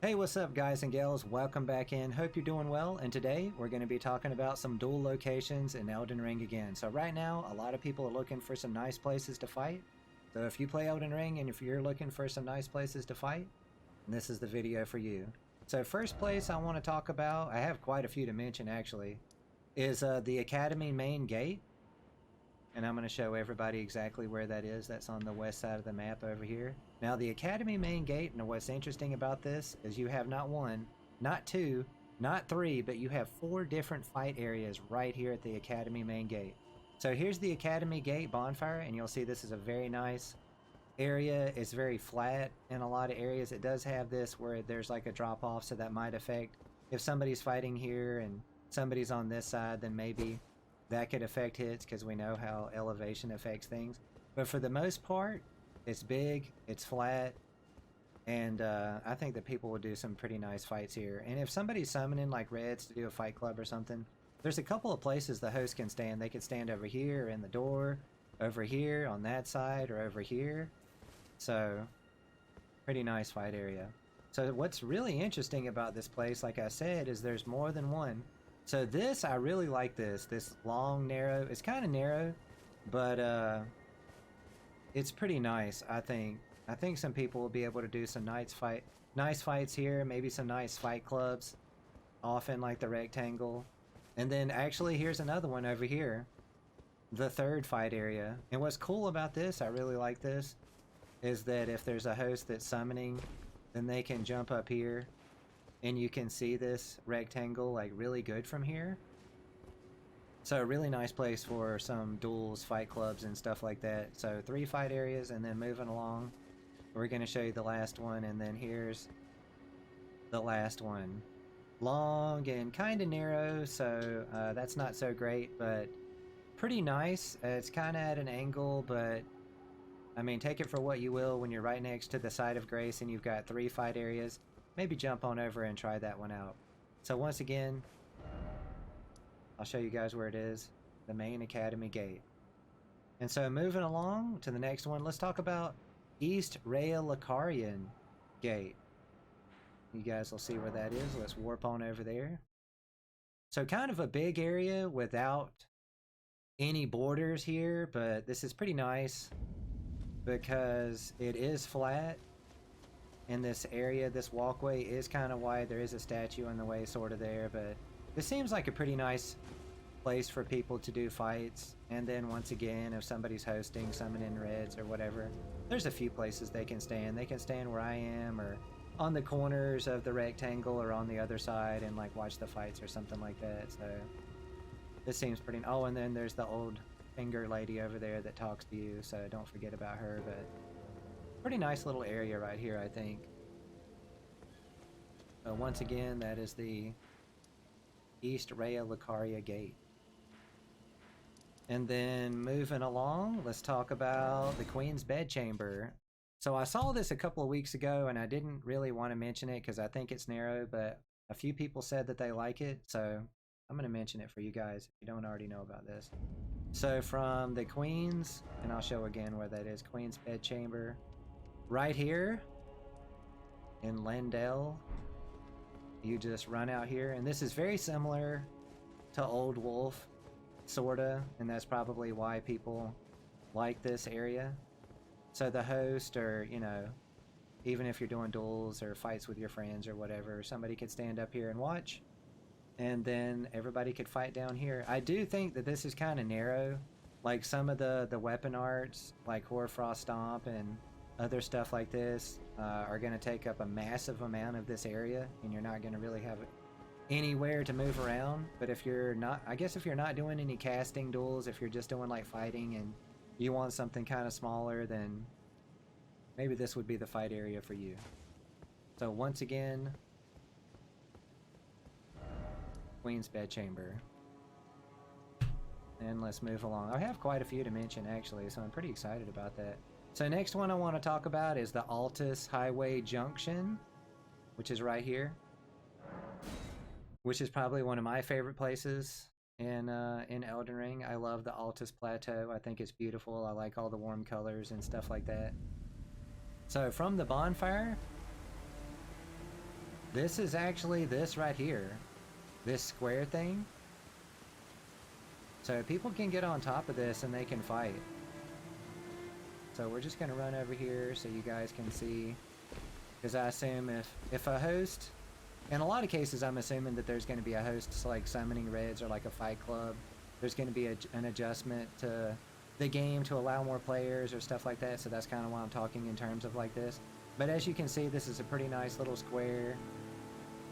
Hey, what's up guys and gals? Welcome back in. Hope you're doing well, and today we're going to be talking about some duel locations in Elden Ring again. So right now, a lot of people are looking for some nice places to fight. So if you play Elden Ring and if you're looking for some nice places to fight, this is the video for you. So first place I want to talk about, I have quite a few to mention actually, is the Academy main gate. And I'm going to show everybody exactly where that is. That's on the west side of the map over here. Now the Academy main gate, and what's interesting about this is you have not one, not two, not three, but you have 4 different fight areas right here at the Academy main gate. So here's the Academy gate bonfire, and you'll see this is a very nice area. It's very flat in a lot of areas. It does have this where there's like a drop off, so that might affect if somebody's fighting here and somebody's on this side, then maybe that could affect hits because we know how elevation affects things. But for the most part, it's big, it's flat, and I think that people will do some pretty nice fights here. And if somebody's summoning like Reds to do a fight club or something, there's a couple of places the host can stand. They could stand over here in the door, over here on that side, or over here. So, pretty nice fight area. So what's really interesting about this place, like I said, is there's more than one. So this, I really like this long, narrow, it's kind of narrow, but it's pretty nice, I think. I think some people will be able to do some nice fights here, maybe some nice fight clubs, often like the rectangle. And then actually here's another one over here, the third fight area. And what's cool about this, I really like this, is that if there's a host that's summoning, then they can jump up here and you can see this rectangle like really good from here. So a really nice place for some duels, fight clubs, and stuff like that. So 3 fight areas, and then moving along, we're going to show you the last one, and then here's the last one. Long and kind of narrow, so that's not so great, but pretty nice. It's kind of at an angle, but I mean, take it for what you will. When you're right next to the side of Grace and you've got 3 fight areas, maybe jump on over and try that one out. So once again, I'll show you guys where it is, the main Academy gate. And so moving along to the next one, let's talk about East Raya Lucarian gate. You guys will see where that is. Let's warp on over there. So kind of a big area without any borders here, but this is pretty nice because it is flat. In this area, this walkway is kind of wide. There is a statue in the way sort of there, but this seems like a pretty nice place for people to do fights. And then once again, if somebody's hosting, summoning Reds or whatever, there's a few places they can stand. They can stand where I am, or on the corners of the rectangle, or on the other side and like watch the fights or something like that. So this seems pretty... Oh, and then there's the old finger lady over there that talks to you, so don't forget about her. But pretty nice little area right here, I think. So once again, that is the East Raya Lucaria gate. And then moving along, let's talk about the Queen's Bedchamber. So I saw this a couple of weeks ago, and I didn't really want to mention it because I think it's narrow, but a few people said that they like it, so I'm going to mention it for you guys if you don't already know about this. So from the Queen's, and I'll show again where that is, Queen's Bedchamber, right here in Lendell, you just run out here, and this is very similar to Old Wolf, sorta, and that's probably why people like this area. So the host, or you know, even if you're doing duels or fights with your friends or whatever, somebody could stand up here and watch, and then everybody could fight down here. I do think that this is kind of narrow, like some of the weapon arts, like Hoarfrost Stomp and other stuff like this, are going to take up a massive amount of this area, and you're not going to really have anywhere to move around. But if you're not, I guess if you're not doing any casting duels, if you're just doing like fighting and you want something kind of smaller, then maybe this would be the fight area for you. So once again, Queen's Bedchamber. And let's move along. I have quite a few to mention actually, so I'm pretty excited about that. So next one I want to talk about is the Altus Highway Junction, which is right here, which is probably one of my favorite places in Elden Ring. I love the Altus Plateau. I think it's beautiful. I like all the warm colors and stuff like that. So from the bonfire, This is actually this right here. This square thing. So people can get on top of this and they can fight. So we're just going to run over here so you guys can see. Because I assume if a host... In a lot of cases, I'm assuming that there's going to be a host like summoning raids or like a fight club. There's going to be an adjustment to the game to allow more players or stuff like that. So that's kind of why I'm talking in terms of like this. But as you can see, this is a pretty nice little square.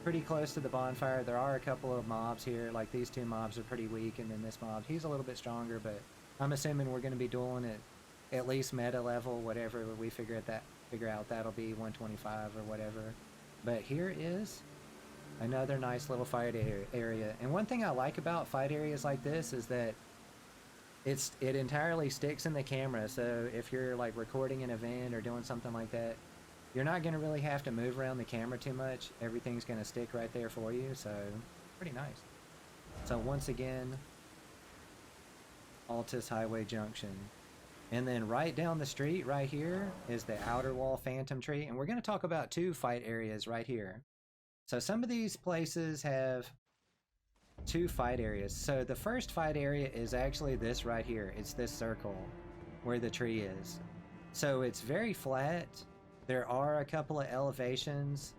Pretty close to the bonfire. There are a couple of mobs here. Like these two mobs are pretty weak, and then this mob, he's a little bit stronger. But I'm assuming we're going to be dueling at least meta level, whatever we figure out that'll be 125 or whatever. But here is another nice little fight area. And one thing I like about fight areas like this is that it entirely sticks in the camera. So if you're like recording an event or doing something like that, you're not going to really have to move around the camera too much. Everything's going to stick right there for you. So pretty nice. So once again, Altus Highway Junction. And then right down the street right here is the Outerwall Phantom Tree. And we're going to talk about two fight areas right here. So some of these places have two fight areas. So the first fight area is actually this right here. It's this circle where the tree is. So it's very flat. There are a couple of elevations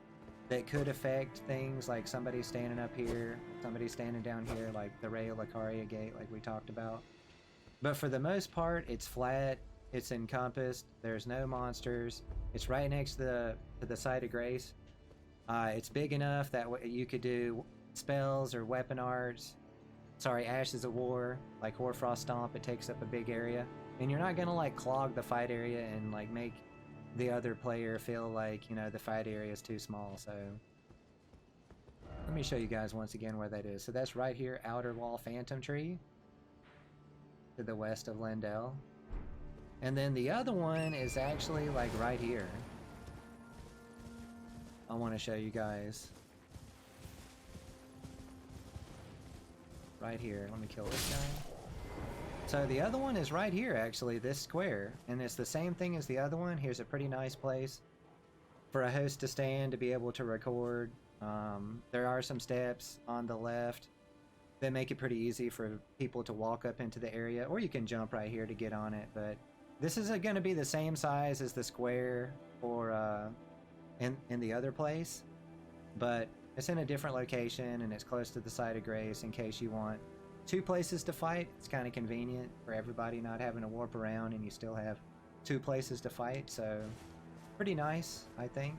that could affect things, like somebody standing up here, somebody standing down here, like the Raya Lucaria gate like we talked about. But for the most part, it's flat, it's encompassed, there's no monsters, it's right next to the site of grace. It's big enough that you could do spells or weapon arts. Sorry, Ashes of War, like Hoarfrost Stomp, it takes up a big area. And you're not gonna like clog the fight area and like make the other player feel like, you know, the fight area is too small. So let me show you guys once again where that is. So that's right here, Outerwall Phantom Tree, to the west of Lindell. And then the other one is actually like right here. I want to show you guys. Right here. Let me kill this guy. So the other one is right here, actually, this square. And it's the same thing as the other one. Here's a pretty nice place for a host to stand to be able to record. There are some steps on the left that make it pretty easy for people to walk up into the area. Or you can jump right here to get on it. But this is going to be the same size as the square or in the other place. But it's in a different location and it's close to the site of grace in case you want two places to fight. It's kind of convenient for everybody not having to warp around, and you still have two places to fight. So pretty nice, I think.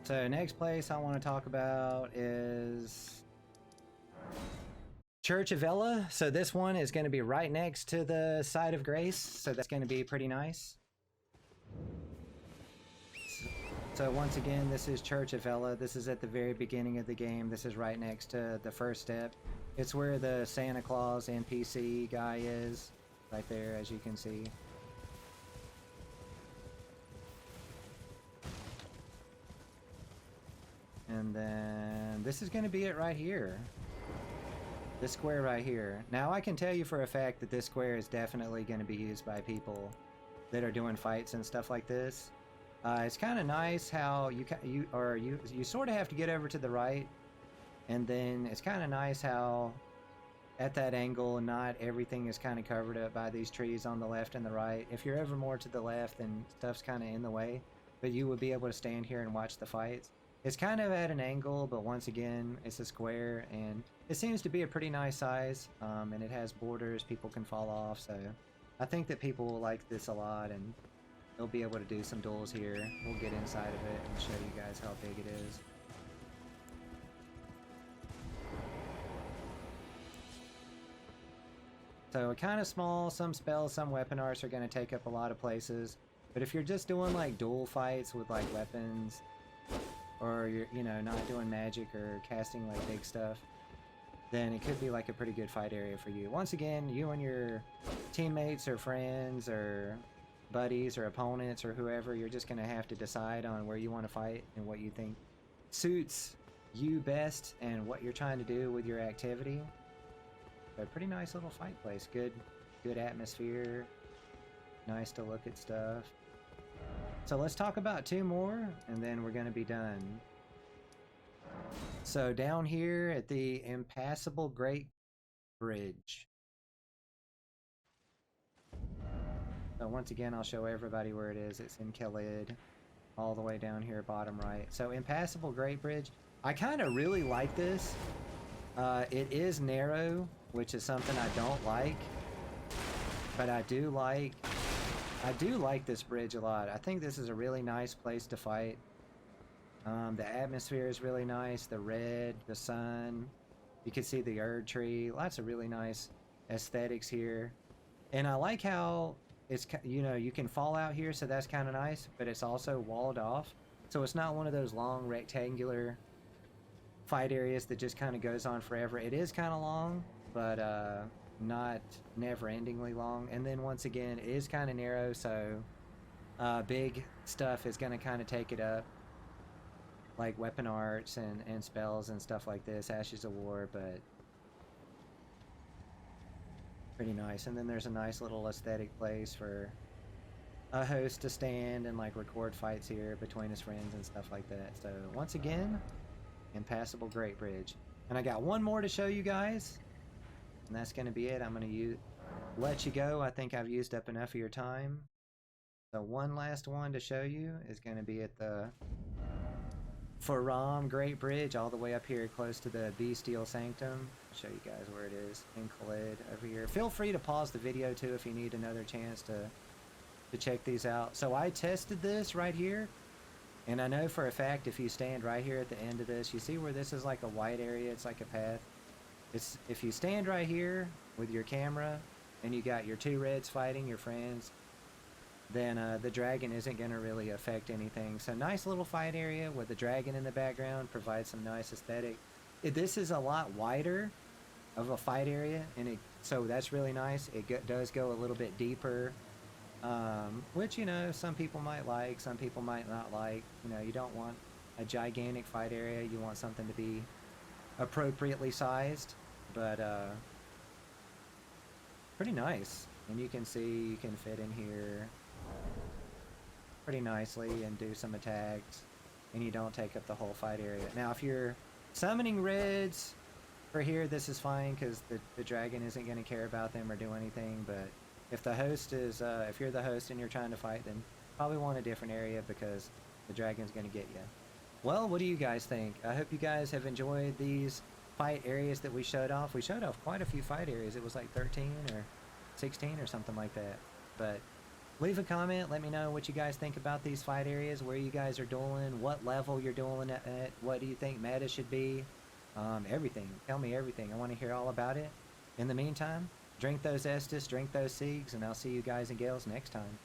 So next place I want to talk about is Church of Ellah. So this one is going to be right next to the site of grace, so that's going to be pretty nice. So once again, this is Church of Ellah. This is at the very beginning of the game. This is right next to the first step. It's where the Santa Claus NPC guy is, right there, as you can see. And then this is going to be it right here. This square right here. Now I can tell you for a fact that this square is definitely going to be used by people that are doing fights and stuff like this. It's kind of nice how you sort of have to get over to the right, and then it's kind of nice how at that angle not everything is kind of covered up by these trees on the left and the right. If you're over more to the left, then stuff's kind of in the way, but you would be able to stand here and watch the fights. It's kind of at an angle, but once again, it's a square, and it seems to be a pretty nice size, and it has borders people can fall off, so I think that people will like this a lot, and they'll be able to do some duels here. We'll get inside of it and show you guys how big it is. So kind of small, some spells, some weapon arts are going to take up a lot of places. But if you're just doing like duel fights with like weapons, or you're, you know, not doing magic or casting like big stuff, then it could be like a pretty good fight area for you. Once again, you and your teammates or friends or buddies or opponents or whoever, you're just going to have to decide on where you want to fight and what you think suits you best and what you're trying to do with your activity. A pretty nice little fight place. Good atmosphere. Nice to look at stuff. So let's talk about two more and then we're going to be done. So down here at the Impassible Greatbridge. So once again, I'll show everybody where it is. It's in Khalid, all the way down here, bottom right. So Impassible Greatbridge. I kind of really like this. It is narrow, which is something I don't like. But I do like this bridge a lot. I think this is a really nice place to fight. The atmosphere is really nice. The red, the sun. You can see the Erd tree. Lots of really nice aesthetics here. And I like how it's, you know, you can fall out here, so that's kind of nice, but it's also walled off. So it's not one of those long rectangular fight areas that just kind of goes on forever. It is kind of long, but not never-endingly long. And then once again, it is kind of narrow, so big stuff is going to kind of take it up, like weapon arts and spells and stuff like this, Ashes of War, but pretty nice. And then there's a nice little aesthetic place for a host to stand and like record fights here between his friends and stuff like that. So once again, Impassible Greatbridge. And I got one more to show you guys, and that's going to be it. I'm going to let you go. I think I've used up enough of your time. So one last one to show you is going to be at the Farum Greatbridge, all the way up here close to the Bestial Sanctum. I'll show you guys where it is in Khalid over here. Feel free to pause the video too if you need another chance to check these out. So I tested this right here, and I know for a fact if you stand right here at the end of this, you see where this is like a white area, it's like a path. It's if you stand right here with your camera and you got your two reds fighting your friends, then the dragon isn't going to really affect anything. So nice little fight area with the dragon in the background provides some nice aesthetic. This is a lot wider of a fight area, and so that's really nice. It does go a little bit deeper, which, you know, some people might like, some people might not like. You know, you don't want a gigantic fight area. You want something to be appropriately sized, but pretty nice. And you can see you can fit in here pretty nicely and do some attacks, and you don't take up the whole fight area. Now if you're summoning reds for here, this is fine because the dragon isn't going to care about them or do anything. But if the host is if you're the host and you're trying to fight, then probably want a different area because the dragon's going to get you. Well, what do you guys think? I hope you guys have enjoyed these fight areas that we showed off. We showed off quite a few fight areas. It was like 13 or 16 or something like that. But leave a comment, let me know what you guys think about these fight areas, where you guys are dueling, what level you're dueling at, what do you think meta should be, everything. Tell me everything. I want to hear all about it. In the meantime, drink those Estus, drink those Siegs, and I'll see you guys and gals next time.